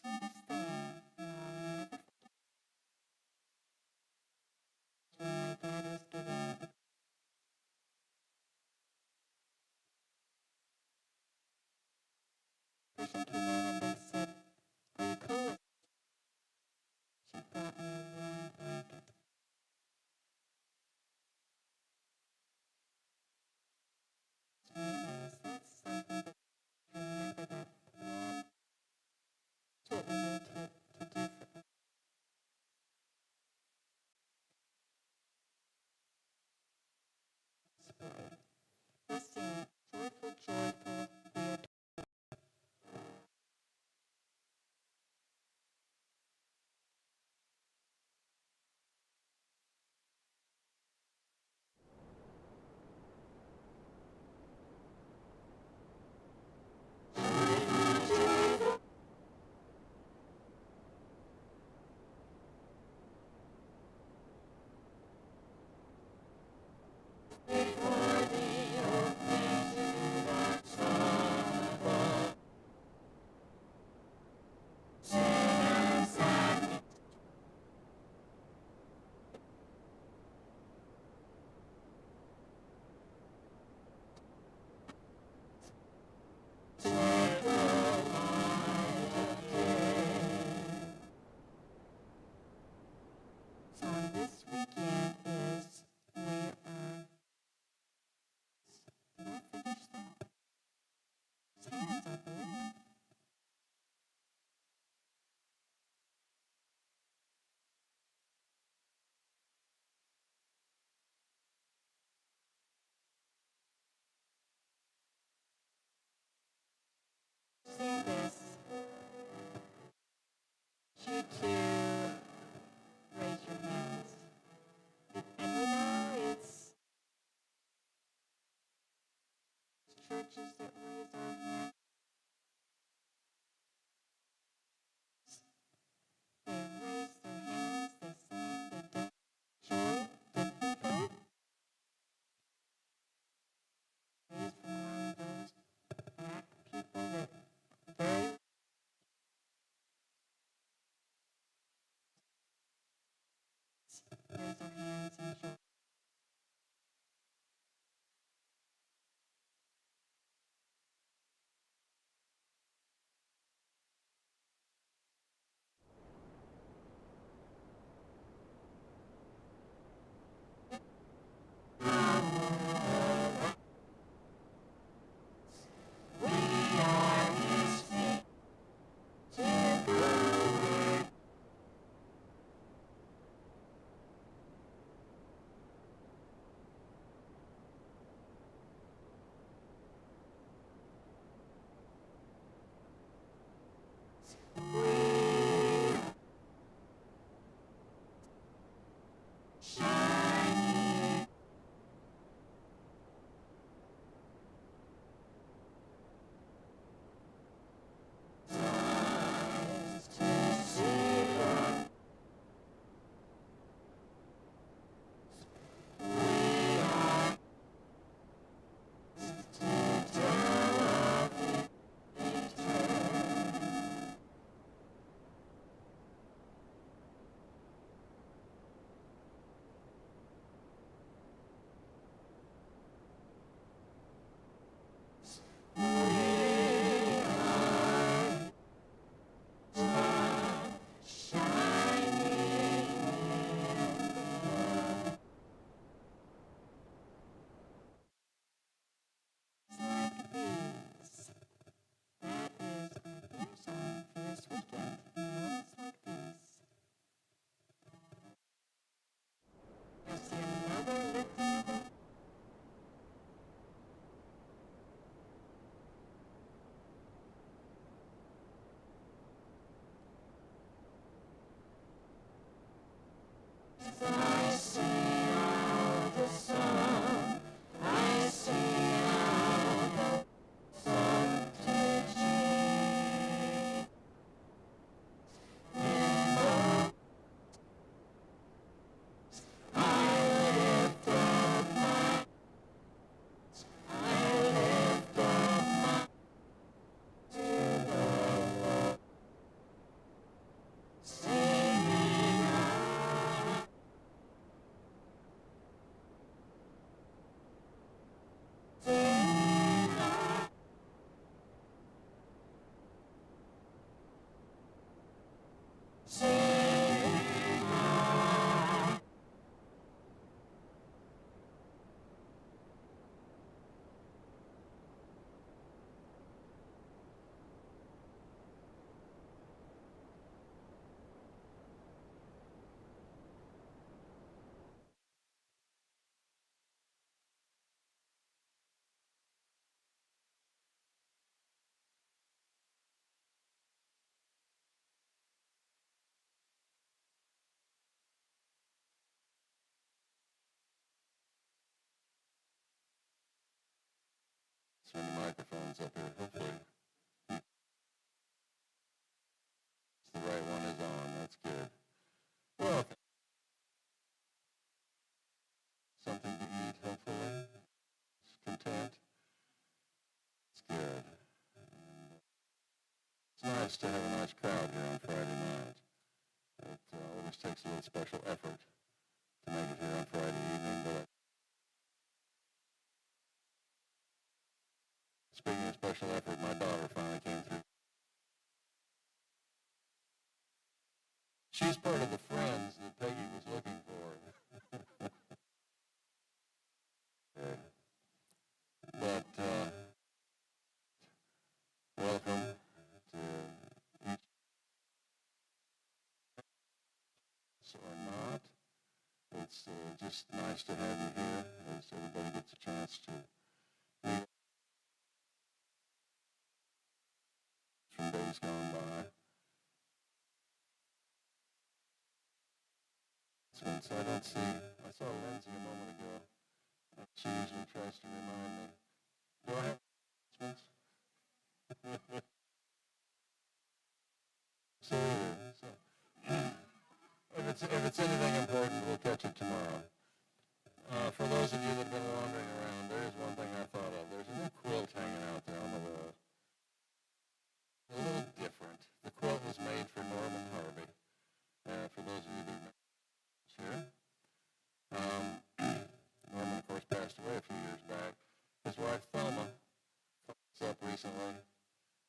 sweetest thing, and I'll never forget when my dad was giving me. The person came in and they said, "Are you cool with?" She brought me a warm blanket. Memories. That's something that remember that warm. That's what we need to do for display. Let's sing joyful, joyful, we are. So this weekend is we are. Did I finish that? It's hands, I believe. Sing this. You to raise your hands. And you know it's churches that raise our hands. They raise their hands, they sing, they dance. Joy, the people raised from among those black people that very raise their hands in joy. We are his feet to go. turn the microphones up here. Hopefully the right one is on. That's good. Well, something to eat, hopefully. Content. It's good. It's nice to have a nice crowd here on Friday night. It always takes a little special effort to make it here on Friday evening, but speaking of special effort, my daughter finally came through. She's part of the friends that Peggy was looking for. Yeah. But welcome to each or not. It's just nice to have you here as everybody gets a chance to meet from days gone by. Since I don't see, I saw Lindsay a moment ago. She usually tries to remind me. Do I have announcements? So either. So if it's anything important, we'll catch it tomorrow. For those of you that have been wandering around, there is one thing I thought of. There's a new quilt hanging out there on the wall. A little different. The quilt was made for Norman Harvey. For those of you that know here. Norman, of course, passed away a few years back. His wife, Thelma, phoned us up recently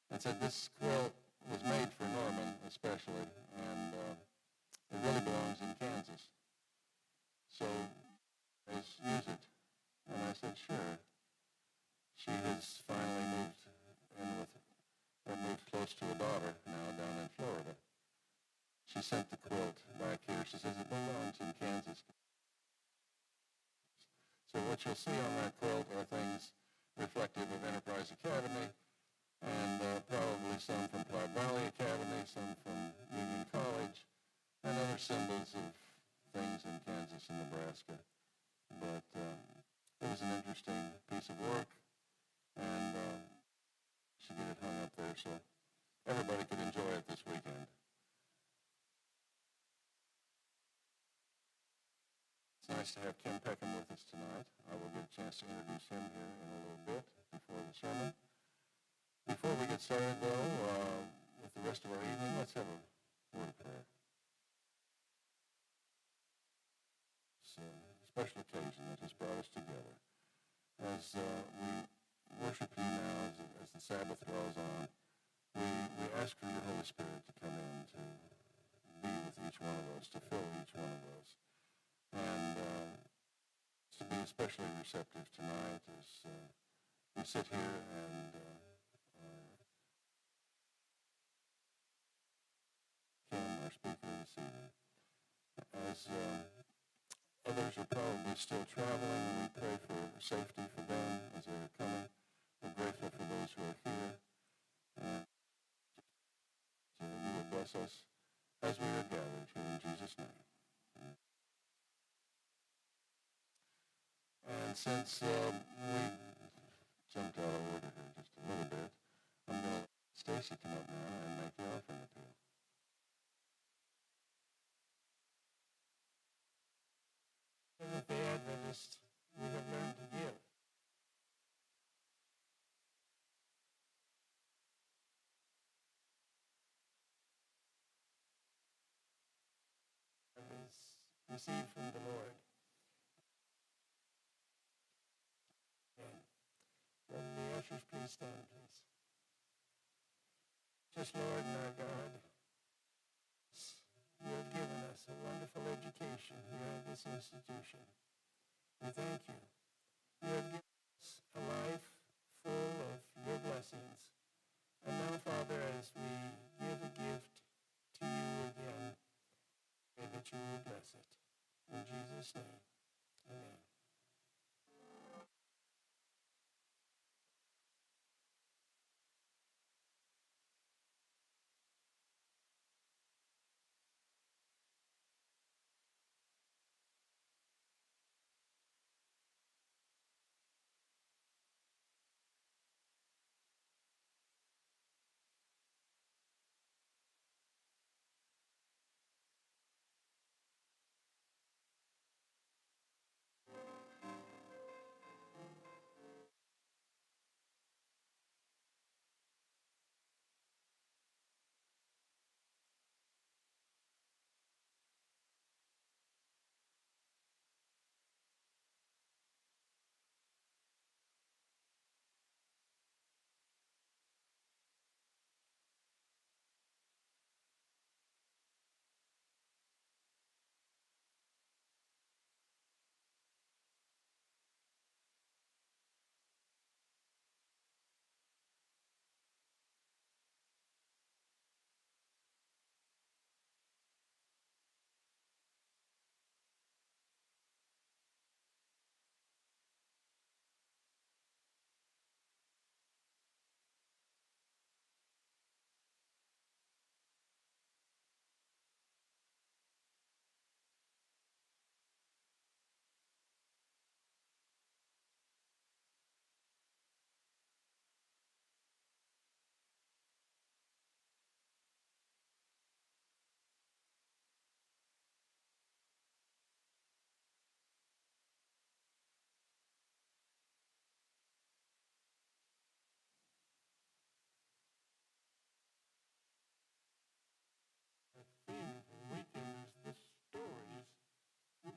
and said this quilt was made for Norman especially, and it really belongs in Kansas. So let's use it. And I said, sure. She has finally moved in with, or moved close to a daughter now down in Florida. She sent the quilt back here. She says it belongs in Kansas. So what you'll see on that quilt are things reflective of Enterprise Academy, and probably some from Platte Valley Academy, some from Union College, and other symbols of things in Kansas and Nebraska. But it was an interesting piece of work, and should get it hung up there so everybody could enjoy it this weekend. It's nice to have Kim Peckham with us tonight. I will get a chance to introduce him here in a little bit before the sermon. Before we get started, though, with the rest of our evening, let's have a word of prayer. It's a special occasion that has brought us together. As we worship you now, as the Sabbath draws on, we ask for your Holy Spirit to come in to be with each one of us, to fill each one of us, and to be especially receptive tonight as we sit here and Kim, our speaker this evening. As others are probably still traveling, we pray for safety for them as they're coming. We're grateful for those who are here. And you will bless us as we are gathered here in Jesus' name. And since we jumped out of order here just a little bit, I'm going to let Stacy come up now and make the offering appeal. Seventh-day Adventists, we have learned to give. Is received from the Lord. And will the ushers please stand, please? Just Lord and our God, you have given us a wonderful education here at this institution. We thank you. You have given us a life full of your blessings. And now, Father, as we give a gift to you again, pray that you will bless it. In Jesus' name, amen.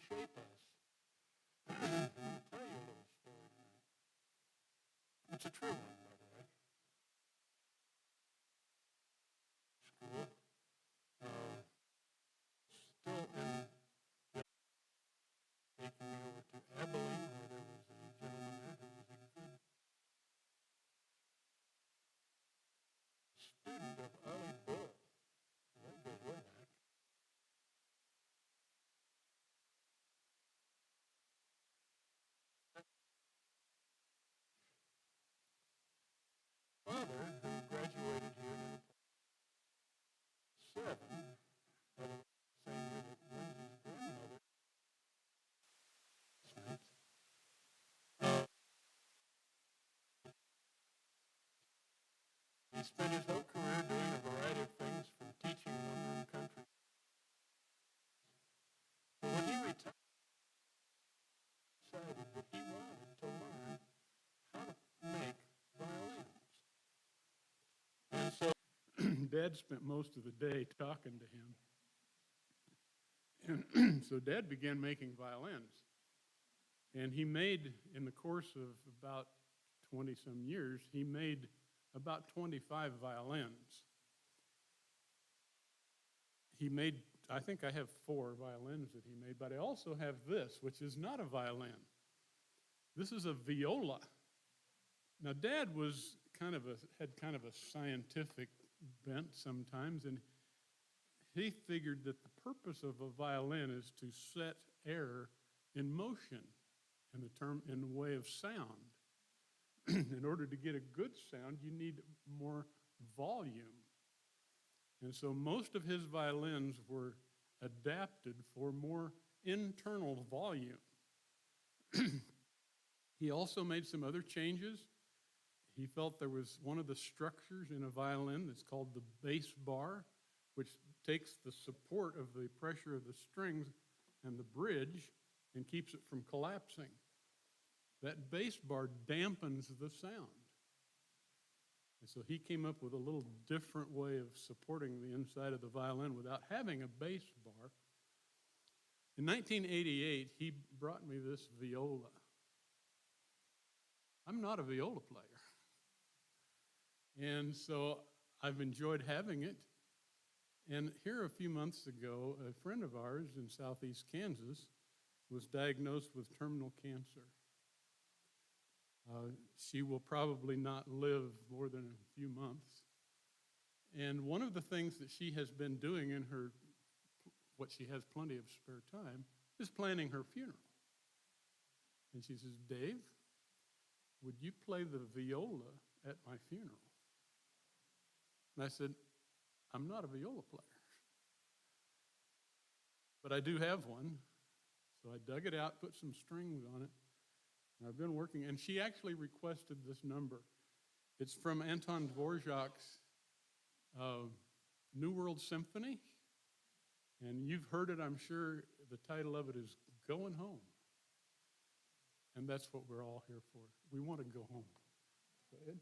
shape us. I'm going to tell you a little story tonight. It's a true one, by the way. School. Still in taking me over to Abilene, where there was a gentleman there who was a good student of Ali Bull. That goes way back. Father, who graduated here in 7, by the way, same year that Lindsay's grandmother, he spent his whole career doing a variety of things, from teaching one-room country. But when he retired, he decided that he wanted to learn how to make violins. And so Dad spent most of the day talking to him. And so Dad began making violins. And he made, in the course of about 20-some years, he made about 25 violins. He made, I think I have 4 violins that he made, but I also have this, which is not a violin. This is a viola. Now, Dad was had kind of a scientific bent sometimes, and he figured that the purpose of a violin is to set air in motion in the way of sound. In order to get a good sound, you need more volume. And so most of his violins were adapted for more internal volume. He also made some other changes. He felt there was one of the structures in a violin that's called the bass bar, which takes the support of the pressure of the strings and the bridge and keeps it from collapsing. That bass bar dampens the sound. And so he came up with a little different way of supporting the inside of the violin without having a bass bar. In 1988, he brought me this viola. I'm not a viola player. And so I've enjoyed having it. And here a few months ago, a friend of ours in southeast Kansas was diagnosed with terminal cancer. She will probably not live more than a few months. And one of the things that she has been doing in what she has plenty of spare time, is planning her funeral. And she says, Dave, would you play the viola at my funeral? And I said, I'm not a viola player. But I do have one. So I dug it out, put some strings on it, and I've been working. And she actually requested this number. It's from Anton Dvorak's New World Symphony. And you've heard it, I'm sure. The title of it is Going Home. And that's what we're all here for. We want to go home. Go ahead.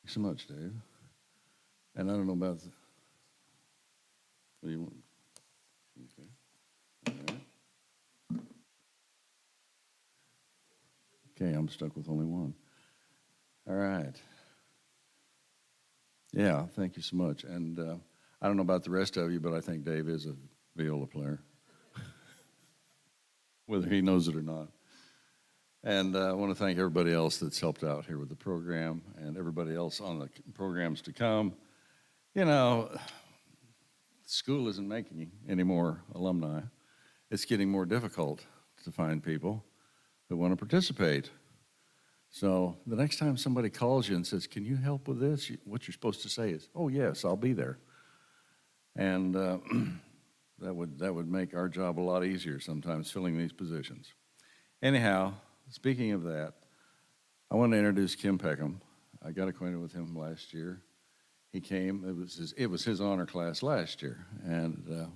Thanks so much, Dave. And I don't know about what do you want? Okay. All right. Okay, I'm stuck with only one. All right. Yeah, thank you so much. And I don't know about the rest of you, but I think Dave is a viola player, whether he knows it or not. And I want to thank everybody else that's helped out here with the program and everybody else on the programs to come. You know, school isn't making any more alumni. It's getting more difficult to find people who want to participate. So the next time somebody calls you and says, "Can you help with this?" what you're supposed to say is, "Oh, yes, I'll be there." And that would make our job a lot easier sometimes, filling these positions. Anyhow, speaking of that, I want to introduce Kim Peckham. I got acquainted with him last year. He came. It was his honor class last year, and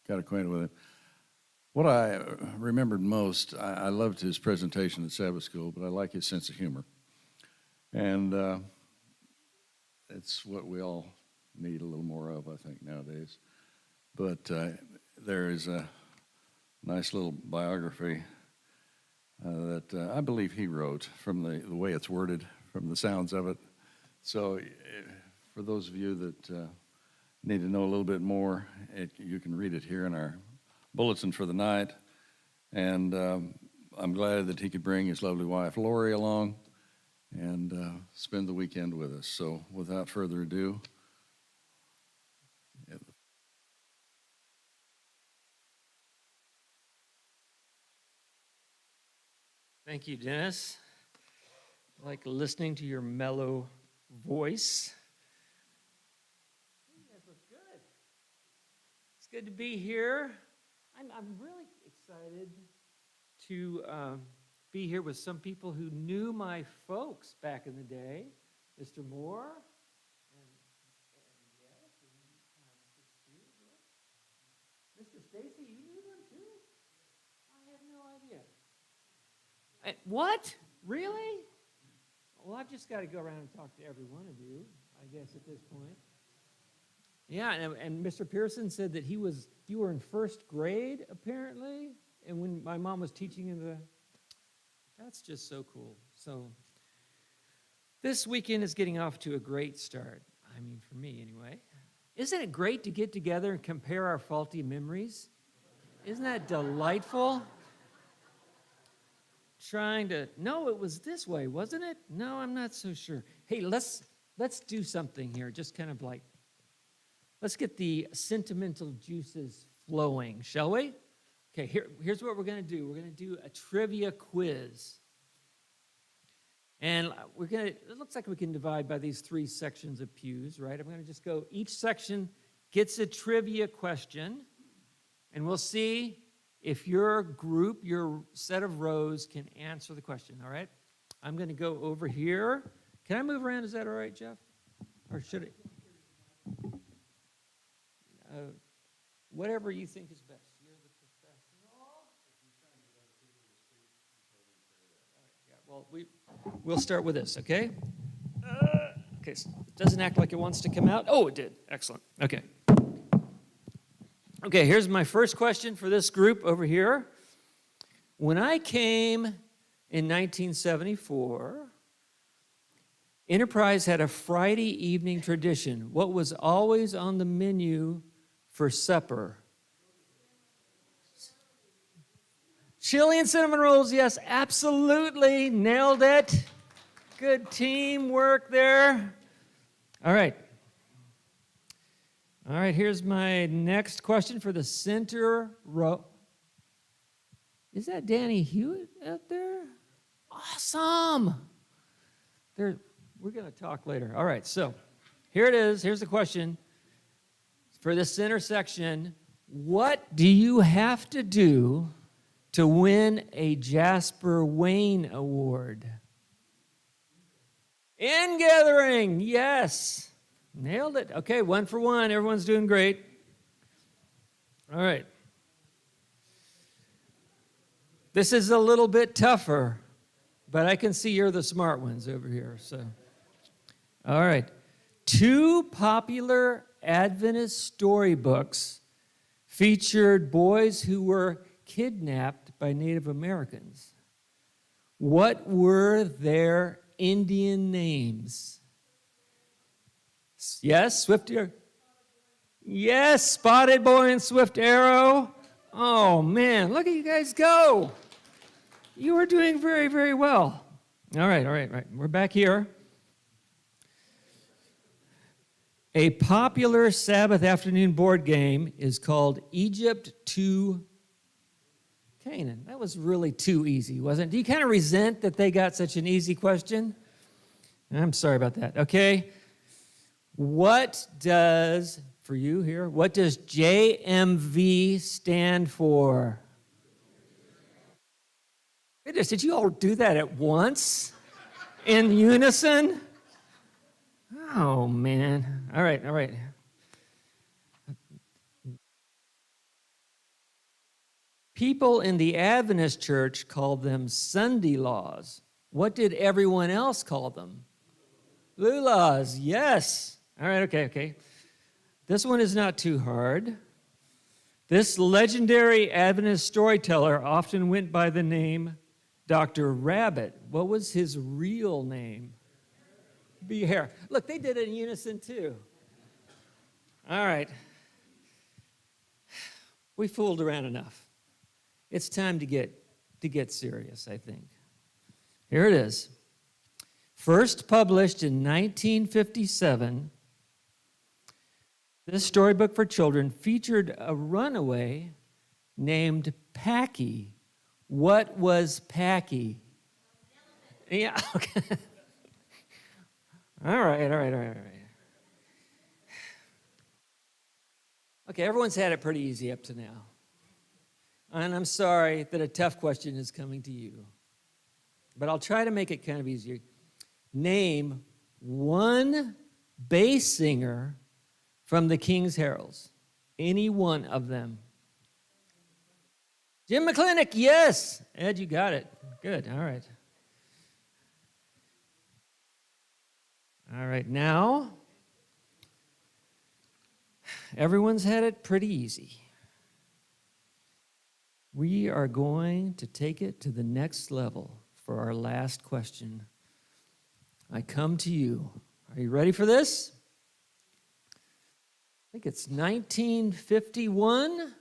got acquainted with him. What I remembered most, I loved his presentation at Sabbath School, but I like his sense of humor. And it's what we all need a little more of, I think, nowadays. But there is a nice little biography that I believe he wrote, from the way it's worded, from the sounds of it. So for those of you that need to know a little bit more, you can read it here in our bulletin for the night. And I'm glad that he could bring his lovely wife Lori along and spend the weekend with us. So without further ado, thank you, Dennis. I like listening to your mellow voice. You guys look good. It's good to be here. I'm really excited to be here with some people who knew my folks back in the day, Mr. Moore, and yes, Mr. Stacy. You knew them too? I had no idea. What? Really? Well, I've just got to go around and talk to every one of you, I guess, at this point. Yeah, and Mr. Pearson said that you were in first grade, apparently, and when my mom was teaching that's just so cool. So this weekend is getting off to a great start. I mean, for me, anyway. Isn't it great to get together and compare our faulty memories? Isn't that delightful? No, it was this way, wasn't it? No, I'm not so sure. Hey, let's do something here, just kind of like, let's get the sentimental juices flowing, shall we? Okay, here's what we're going to do. We're going to do a trivia quiz. And it looks like we can divide by these 3 sections of pews, right? I'm going to just go, each section gets a trivia question, and we'll see if your group, your set of rows can answer the question, all right? I'm going to go over here. Can I move around? Is that all right, Jeff? Or should it? Whatever you think is best. You're the professional. All right, yeah, well, we'll start with this, okay? Okay, so it doesn't act like it wants to come out. Oh, it did. Excellent. Okay. Okay, here's my first question for this group over here. When I came in 1974, Enterprise had a Friday evening tradition. What was always on the menu for supper? Chili and cinnamon rolls, yes, absolutely. Nailed it. Good teamwork there. All right. All right, here's my next question for the center row. Is that Danny Hewitt out there? Awesome. We're going to talk later. All right, so here it is. Here's the question for the center section. What do you have to do to win a Jasper Wayne Award? In-gathering, yes. Nailed it. Okay, 1 for 1. Everyone's doing great. All right. This is a little bit tougher, but I can see you're the smart ones over here. So, All right. 2 popular Adventist storybooks featured boys who were kidnapped by Native Americans. What were their Indian names? Yes, Swift Arrow. Yes, Spotted Boy and Swift Arrow. Oh, man, look at you guys go. You are doing very, very well. All right. We're back here. A popular Sabbath afternoon board game is called Egypt to Canaan. That was really too easy, wasn't it? Do you kind of resent that they got such an easy question? I'm sorry about that. Okay. What does, for you here, what does JMV stand for? Goodness, did you all do that at once? In unison? Oh, man. All right. People in the Adventist church called them Sunday laws. What did everyone else call them? Lulas, yes. All right, okay. This one is not too hard. This legendary Adventist storyteller often went by the name Dr. Rabbit. What was his real name? B. Hare. Look, they did it in unison too. All right. We fooled around enough. It's time to get serious, I think. Here it is. First published in 1957, this storybook for children featured a runaway named Packy. What was Packy? Yeah, okay. All right. Okay, everyone's had it pretty easy up to now. And I'm sorry that a tough question is coming to you. But I'll try to make it kind of easier. Name one bass singer from the King's Heralds. Any one of them. Jim McClintock, yes. Ed, you got it. Good, all right. All right, now, everyone's had it pretty easy. We are going to take it to the next level for our last question. I come to you. Are you ready for this? I think it's 1951.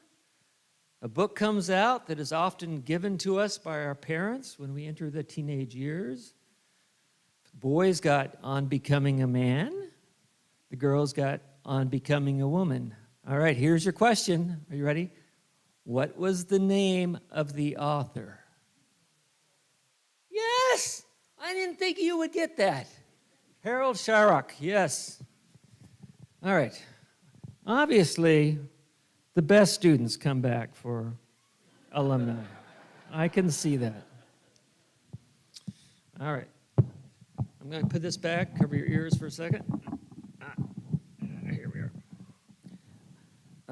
A book comes out that is often given to us by our parents when we enter the teenage years. The boys got On Becoming a Man. The girls got On Becoming a Woman. All right, here's your question. Are you ready? What was the name of the author? Yes! I didn't think you would get that. Harold Sharrock, yes. All right. Obviously, the best students come back for alumni. I can see that. All right. I'm going to put this back, cover your ears for a second. Here we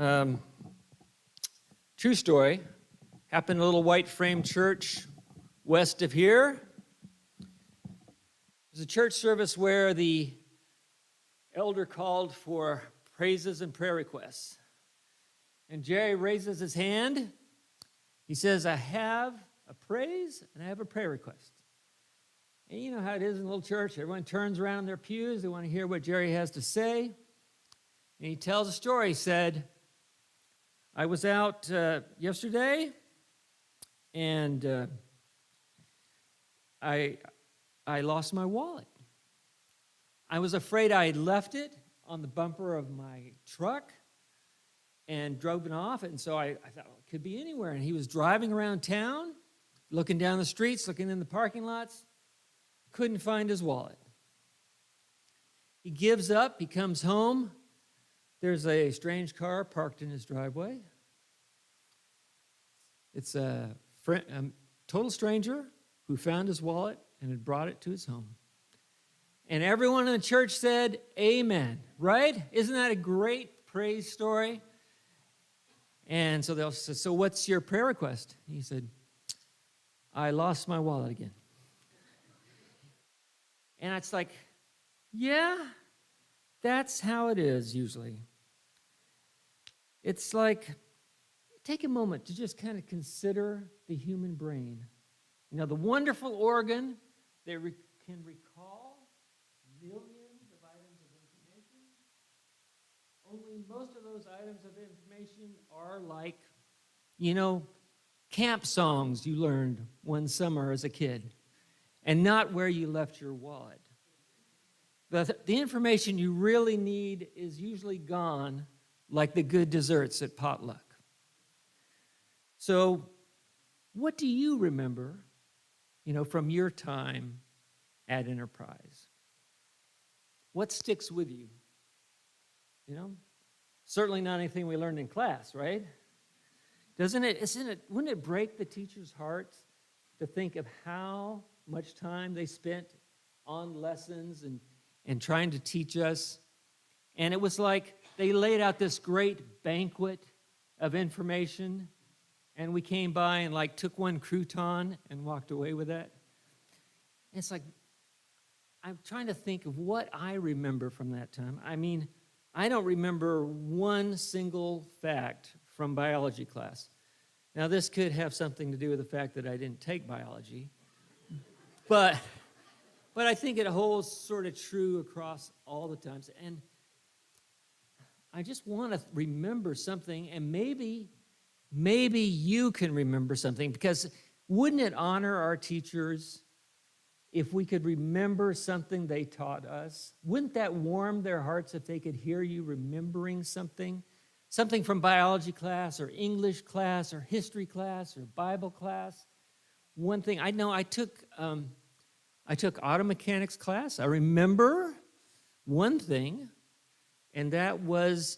are. True story. Happened in a little white frame church west of here. It was a church service where the elder called for praises and prayer requests. And Jerry raises his hand. He says, I have a praise and I have a prayer request. And you know how it is in a little church. Everyone turns around in their pews. They want to hear what Jerry has to say. And he tells a story. He said, I was out yesterday, and I lost my wallet. I was afraid I had left it on the bumper of my truck and drove it off, and so I thought, well, it could be anywhere. And he was driving around town, looking down the streets, looking in the parking lots, couldn't find his wallet. He gives up, he comes home. There's a strange car parked in his driveway. It's a total stranger who found his wallet and had brought it to his home. And everyone in the church said, amen, right? Isn't that a great praise story? And so they'll say, so what's your prayer request? He said, I lost my wallet again. And it's like, Yeah, that's how it is usually. It's like, take a moment to just kind of consider the human brain. You know, the wonderful organ that can recall millions of items of information. Only most of those items of information are like, you know, camp songs you learned one summer as a kid, and not where you left your wallet. The information you really need is usually gone, like the good desserts at potluck. So, what do you remember, you know, from your time at Enterprise? What sticks with you? You know, certainly not anything we learned in class, right? Wouldn't it break the teacher's hearts to think of how much time they spent on lessons and trying to teach us? And it was like they laid out this great banquet of information, and we came by and like took one crouton and walked away with that. And it's like, I'm trying to think of what I remember from that time. I mean, I don't remember one single fact from biology class. Now, this could have something to do with the fact that I didn't take biology, but I think it holds sort of true across all the times. And I just want to remember something, and maybe you can remember something, because wouldn't it honor our teachers if we could remember something they taught us? Wouldn't that warm their hearts if they could hear you remembering something? Something from biology class or English class or history class or Bible class? One thing, I know I took auto mechanics class. I remember one thing, and that was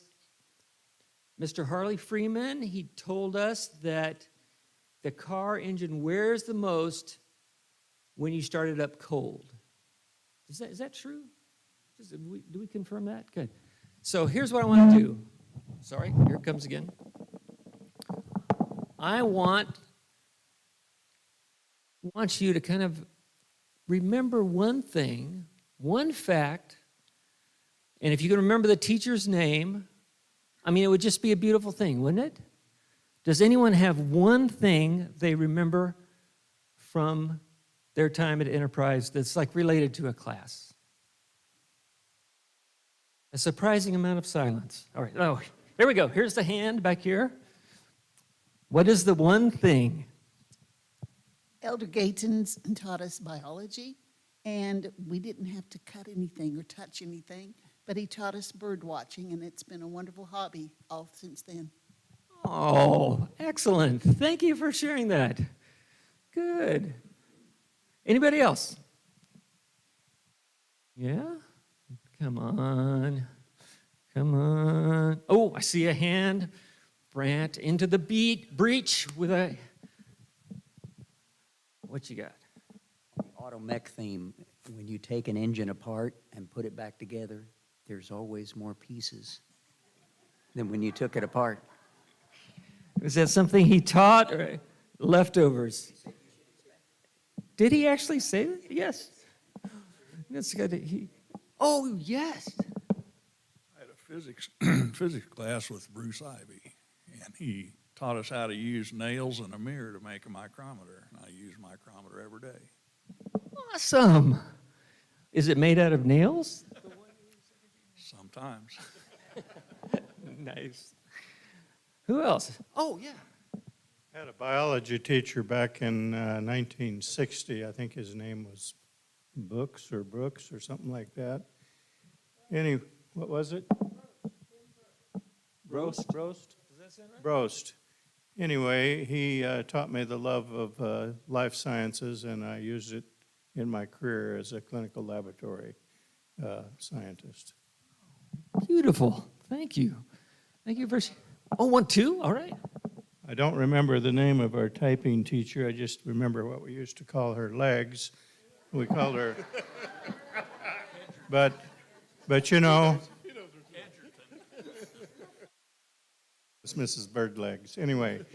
Mr. Harley Freeman. He told us that the car engine wears the most when you start it up cold. Is that true? Do we confirm that? Good. So here's what I want to do. Sorry, here it comes again. I want you to kind of remember one thing, one fact, and if you can remember the teacher's name, I mean, it would just be a beautiful thing, wouldn't it? Does anyone have one thing they remember from their time at Enterprise that's like related to a class? A surprising amount of silence. All right, oh, here we go. Here's the hand back here. What is the one thing? Elder Gatons taught us biology, and we didn't have to cut anything or touch anything, but he taught us bird watching, and it's been a wonderful hobby all since then. Oh, excellent. Thank you for sharing that. Good. Anybody else? Yeah? Come on. Come on. Oh, I see a hand. Brant, into the breach with a... What you got? The auto mech theme, when you take an engine apart and put it back together, there's always more pieces than when you took it apart. Was that something he taught or leftovers? Did he actually say that? Yes. That's good. Oh, yes. I had a physics class with Bruce Ivy, and he taught us how to use nails and a mirror to make a micrometer. And I use a micrometer every day. Awesome. Is it made out of nails? Sometimes. Nice. Who else? Oh, yeah. I had a biology teacher back in 1960. I think his name was Brooks or something like that. What was it? Brost? Does that sound right? Brost. Anyway, he taught me the love of life sciences, and I used it in my career as a clinical laboratory scientist. Beautiful. Thank you. Thank you for... Oh, 1, 2? All right. I don't remember the name of our typing teacher. I just remember what we used to call her legs. We called her... But you know... It's Mrs. Birdlegs. Anyway,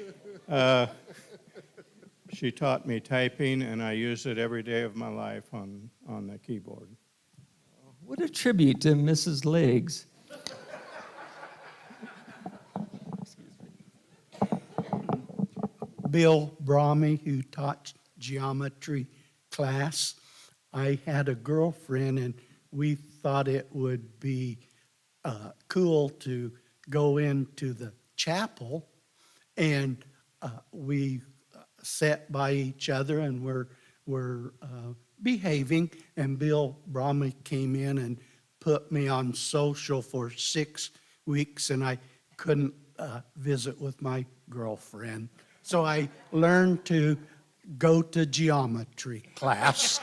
she taught me typing, and I use it every day of my life on the keyboard. What a tribute to Mrs. Legs. Bill Brahmy, who taught geometry class. I had a girlfriend, and we thought it would be cool to go into the chapel, and we sat by each other and were behaving, and Bill Brahmy came in and put me on social for 6 weeks, and I couldn't visit with my girlfriend. So I learned to go to geometry class.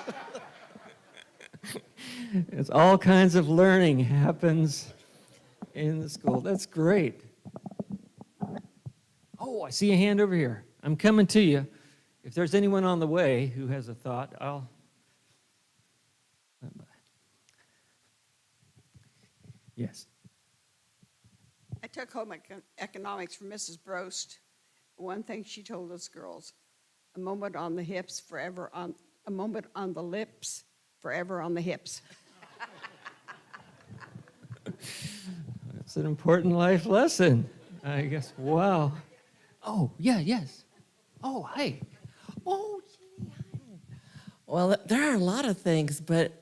It's all kinds of learning happens in the school. That's great. Oh, I see a hand over here. I'm coming to you. If there's anyone on the way who has a thought, I'll. Yes. I took home economics from Mrs. Brost. One thing she told us girls, a moment on the hips, forever on, a moment on the lips, forever on the hips. It's an important life lesson, I guess. Wow. Oh, yeah, yes. Oh, hi. Oh, Jenny, hi. Well, there are a lot of things, but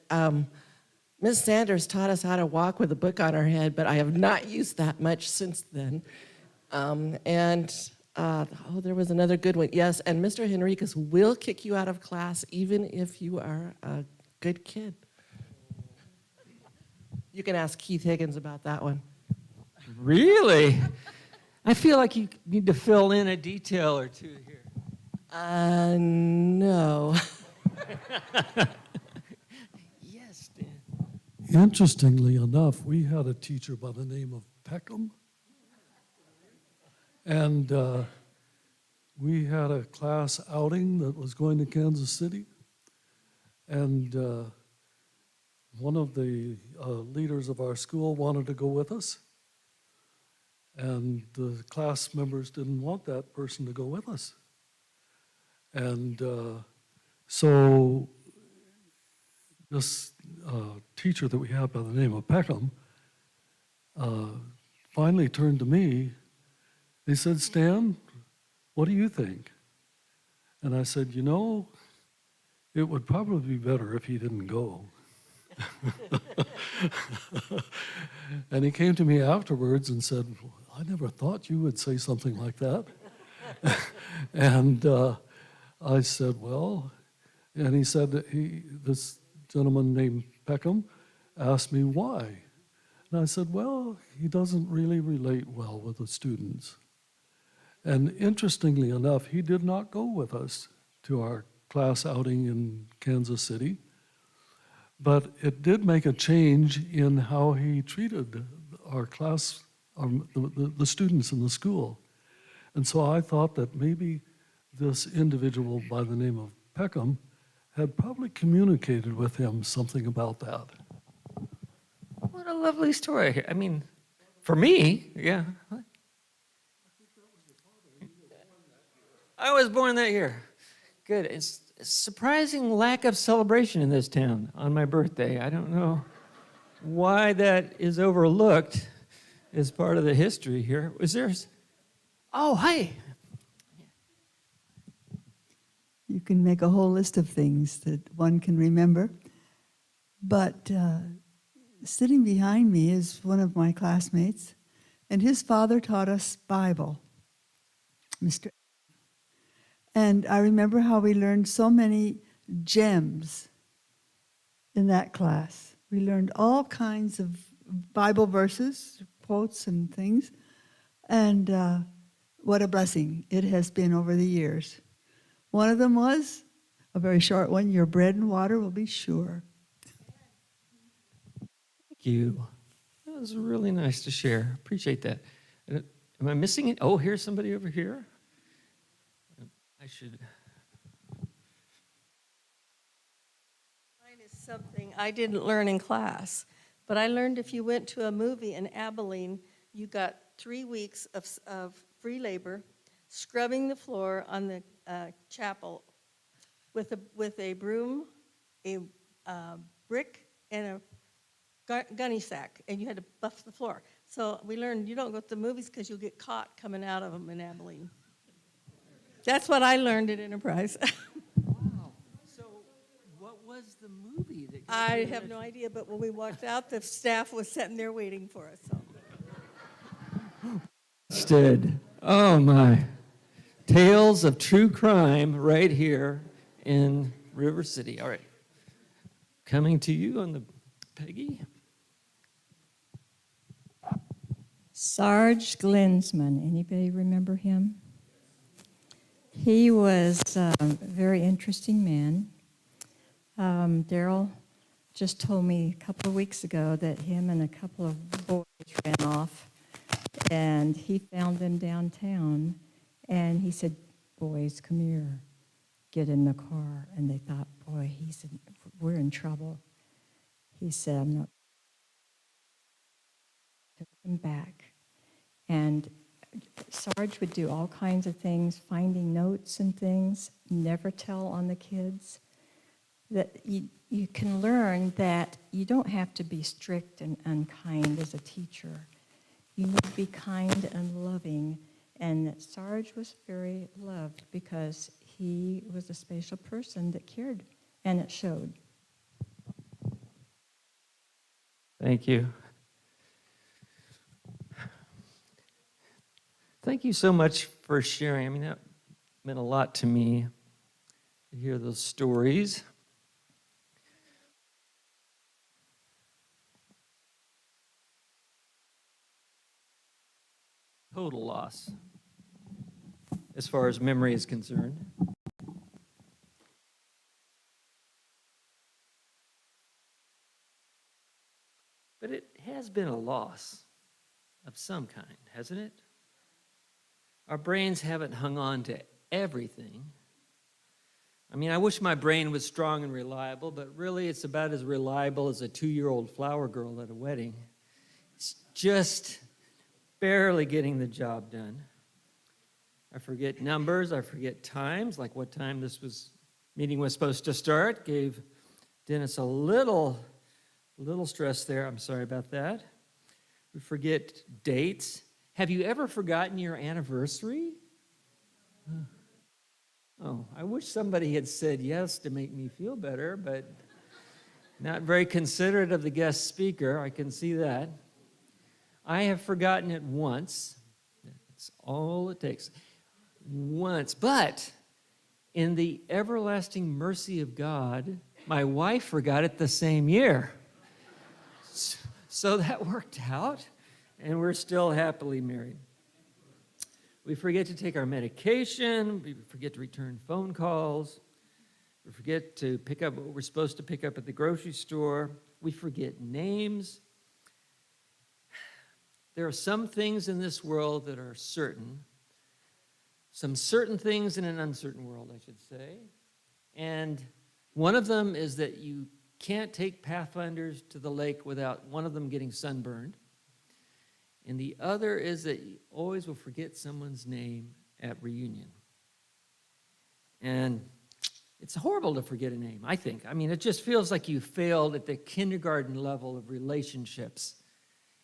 Ms. Sanders taught us how to walk with a book on our head, but I have not used that much since then. There was another good one. Yes, and Mr. Henriquez will kick you out of class even if you are a good kid. You can ask Keith Higgins about that one. Really? I feel like you need to fill in a detail or two here. No. Yes, Dan. Interestingly enough, we had a teacher by the name of Peckham. And we had a class outing that was going to Kansas City. And one of the leaders of our school wanted to go with us. And the class members didn't want that person to go with us. And so this teacher that we had by the name of Peckham finally turned to me. He said, "Stan, what do you think?" And I said, "You know, it would probably be better if he didn't go." And he came to me afterwards and said, "I never thought you would say something like that." And I said, "Well," and he said that this gentleman named Peckham asked me why. And I said, "Well, he doesn't really relate well with the students." And interestingly enough, he did not go with us to our class outing in Kansas City, but it did make a change in how he treated our class, the students in the school. And so I thought that maybe this individual by the name of Peckham had probably communicated with him something about that. What a lovely story. I mean, for me, yeah. I was born that year. Good. It's a surprising lack of celebration in this town on my birthday. I don't know why that is overlooked as part of the history here. Was there? Oh, hi. You can make a whole list of things that one can remember. But sitting behind me is one of my classmates, and his father taught us Bible, Mr. And I remember how we learned so many gems in that class. We learned all kinds of Bible verses, quotes, and things. And what a blessing it has been over the years. One of them was, a very short one, your bread and water will be sure. Thank you. That was really nice to share. Appreciate that. Am I missing it? Oh, here's somebody over here. I should. Mine is something I didn't learn in class, but I learned if you went to a movie in Abilene, you got 3 weeks of free labor, scrubbing the floor on the chapel with a broom, a brick, and gunny sack, and you had to buff the floor. So we learned you don't go to the movies because you'll get caught coming out of them in Abilene. That's what I learned at Enterprise. Wow. So what was the movie that got I you have no into- idea, but when we walked out, the staff was sitting there waiting for us. So. Stood. Oh my. Tales of true crime right here in River City. All right. Coming to you on the Peggy. Sarge Glinsman, anybody remember him? He was a very interesting man. Daryl just told me a couple of weeks ago that him and a couple of boys ran off, and he found them downtown, and he said, "Boys, come here, get in the car." And they thought, boy, we're in trouble. He said, "I'm not." Took them back. And Sarge would do all kinds of things, finding notes and things, never tell on the kids. That you can learn that you don't have to be strict and unkind as a teacher. You need to be kind and loving. And that Sarge was very loved because he was a special person that cared, and it showed. Thank you. Thank you so much for sharing. I mean, that meant a lot to me to hear those stories. Total loss, as far as memory is concerned. But it has been a loss of some kind, hasn't it? Our brains haven't hung on to everything. I mean, I wish my brain was strong and reliable, but really it's about as reliable as a 2-year-old flower girl at a wedding. It's just barely getting the job done. I forget numbers, I forget times, like what time meeting was supposed to start. Gave Dennis a little stress there. I'm sorry about that. We forget dates. Have you ever forgotten your anniversary? Oh, I wish somebody had said yes to make me feel better, but not very considerate of the guest speaker. I can see that. I have forgotten it once. That's all it takes. Once. But in the everlasting mercy of God, my wife forgot it the same year. So that worked out, and we're still happily married. We forget to take our medication. We forget to return phone calls. We forget to pick up what we're supposed to pick up at the grocery store. We forget names. There are some things in this world that are certain, some certain things in an uncertain world, I should say. And one of them is that you can't take pathfinders to the lake without one of them getting sunburned. And the other is that you always will forget someone's name at reunion. And it's horrible to forget a name, I think. I mean, it just feels like you failed at the kindergarten level of relationships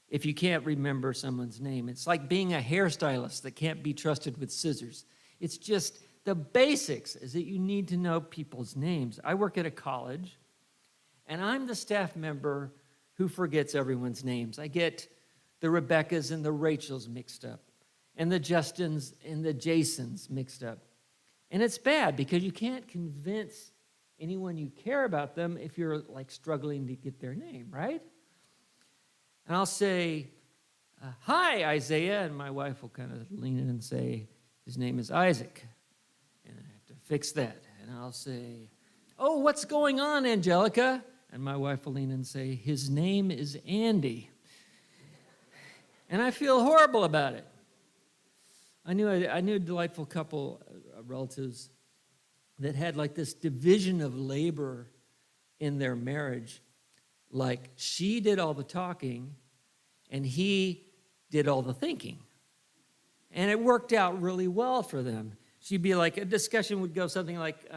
if you can't remember someone's name. It's like being a hairstylist that can't be trusted with scissors. It's just the basics is that you need to know people's names. I work at a college, and I'm the staff member who forgets everyone's names. I get the Rebeccas and the Rachels mixed up, and the Justins and the Jasons mixed up. And it's bad because you can't convince anyone you care about them if you're like struggling to get their name, right? And I'll say, "Hi, Isaiah," and my wife will kind of lean in and say, "His name is Isaac." And I have to fix that. And I'll say, "Oh, what's going on, Angelica?" And my wife will lean in and say, "His name is Andy." And I feel horrible about it. I knew a delightful couple, relatives, that had like this division of labor in their marriage. Like she did all the talking and he did all the thinking. And it worked out really well for them. She'd be like, a discussion would go something like,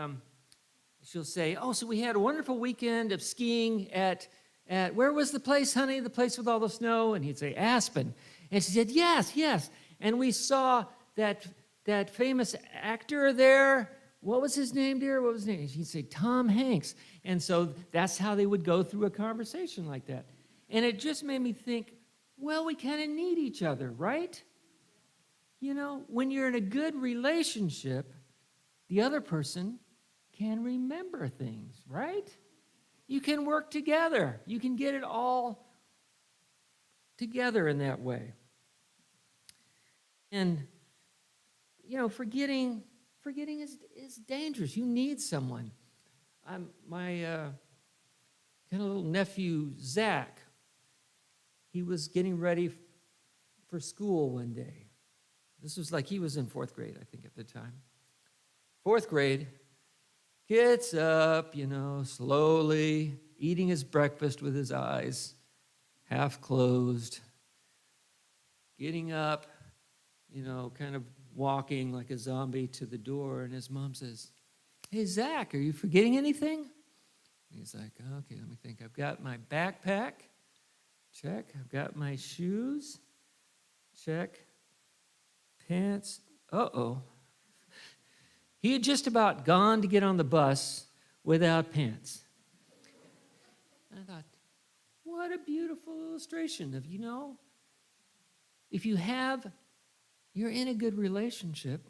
she'll say, "Oh, so we had a wonderful weekend of skiing at where was the place, honey? The place with all the snow? And he'd say, Aspen. And she said, yes, yes. And we saw that famous actor there. What was his name, dear? What was his name? He'd say, Tom Hanks. And so that's how they would go through a conversation like that. And it just made me think, well, we kind of need each other, right? You know, when you're in a good relationship, the other person can remember things, right? You can work together. You can get it all together in that way. And, you know, forgetting is dangerous. You need someone. My kind of little nephew, Zach, he was getting ready for school one day. This was like he was in 4th grade, I think, at the time. 4th grade, gets up, you know, slowly, eating his breakfast with his eyes half closed, getting up, you know, kind of walking like a zombie to the door, and his mom says, hey, Zach, are you forgetting anything? And he's like, okay, let me think. I've got my backpack, check. I've got my shoes, check. Pants, uh-oh. He had just about gone to get on the bus without pants. And I thought, what a beautiful illustration of, you know, if you're in a good relationship,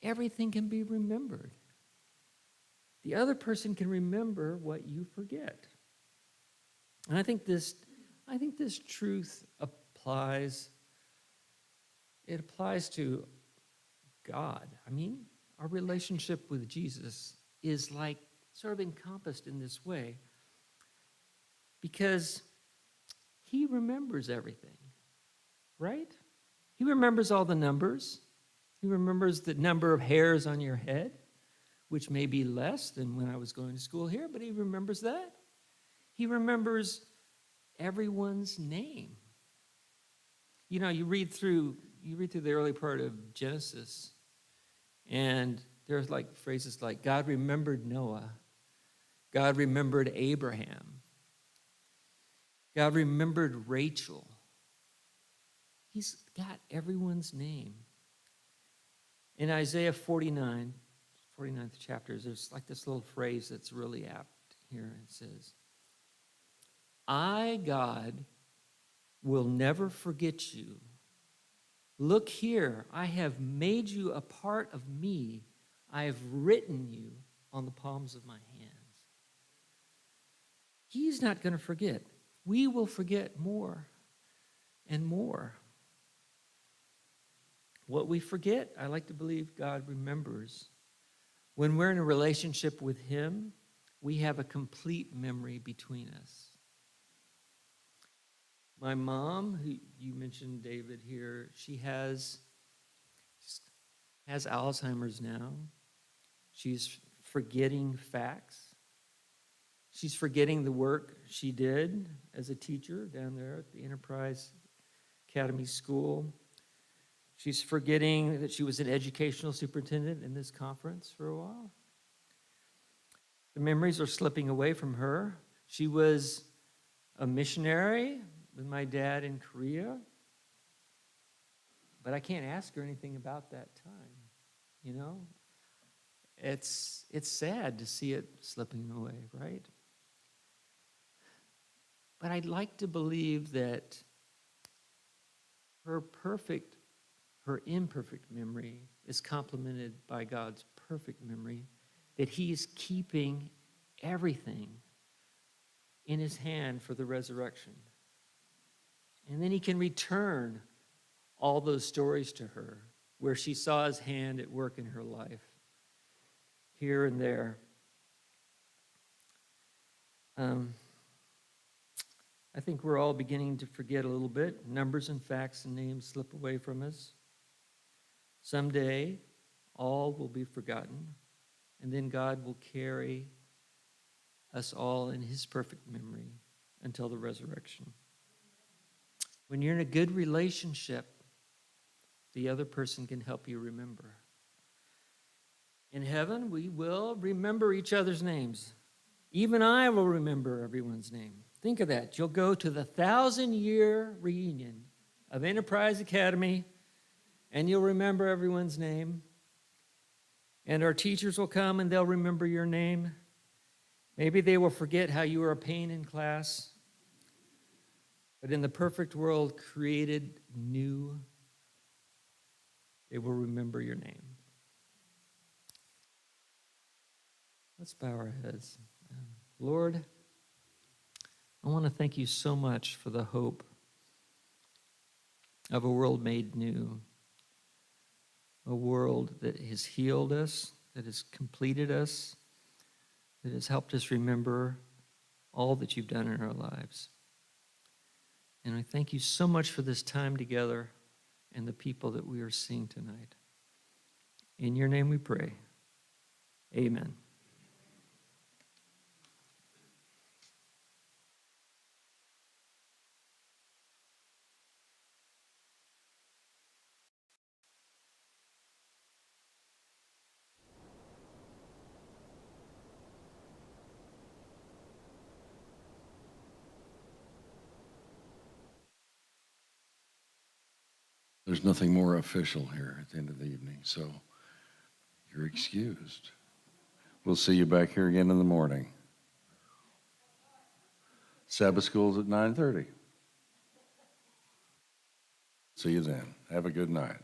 everything can be remembered. The other person can remember what you forget. And I think this truth applies to God. I mean, our relationship with Jesus is like sort of encompassed in this way because he remembers everything, right? He remembers all the numbers. He remembers the number of hairs on your head, which may be less than when I was going to school here, but he remembers that. He remembers everyone's name. You know, you read through the early part of Genesis, and there's like phrases like, God remembered Noah. God remembered Abraham. God remembered Rachel. He's got everyone's name. In Isaiah 49, 49th chapter, there's like this little phrase that's really apt here. It says, I, God, will never forget you. Look here, I have made you a part of me. I have written you on the palms of my hands. He's not going to forget. We will forget more and more. What we forget, I like to believe God remembers. When we're in a relationship with him, we have a complete memory between us. My mom, who you mentioned, David, here, she has Alzheimer's now. She's forgetting facts. She's forgetting the work she did as a teacher down there at the Enterprise Academy School. She's forgetting that she was an educational superintendent in this conference for a while. The memories are slipping away from her. She was a missionary with my dad in Korea, but I can't ask her anything about that time, you know? It's sad to see it slipping away, right? But I'd like to believe that her imperfect memory is complemented by God's perfect memory, that he is keeping everything in his hand for the resurrection. And then he can return all those stories to her where she saw his hand at work in her life, here and there. I think we're all beginning to forget a little bit. Numbers and facts and names slip away from us. Someday, all will be forgotten, and then God will carry us all in his perfect memory until the resurrection. When you're in a good relationship, the other person can help you remember. In heaven, we will remember each other's names. Even I will remember everyone's name. Think of that. You'll go to the 1,000-year reunion of Enterprise Academy, and you'll remember everyone's name. And our teachers will come and they'll remember your name. Maybe they will forget how you were a pain in class. But in the perfect world created new, they will remember your name. Let's bow our heads. Lord, I want to thank you so much for the hope of a world made new, a world that has healed us, that has completed us, that has helped us remember all that you've done in our lives. And I thank you so much for this time together and the people that we are seeing tonight. In your name we pray. Amen. There's nothing more official here at the end of the evening, so you're excused. We'll see you back here again in the morning. Sabbath school's at 9:30. See you then. Have a good night.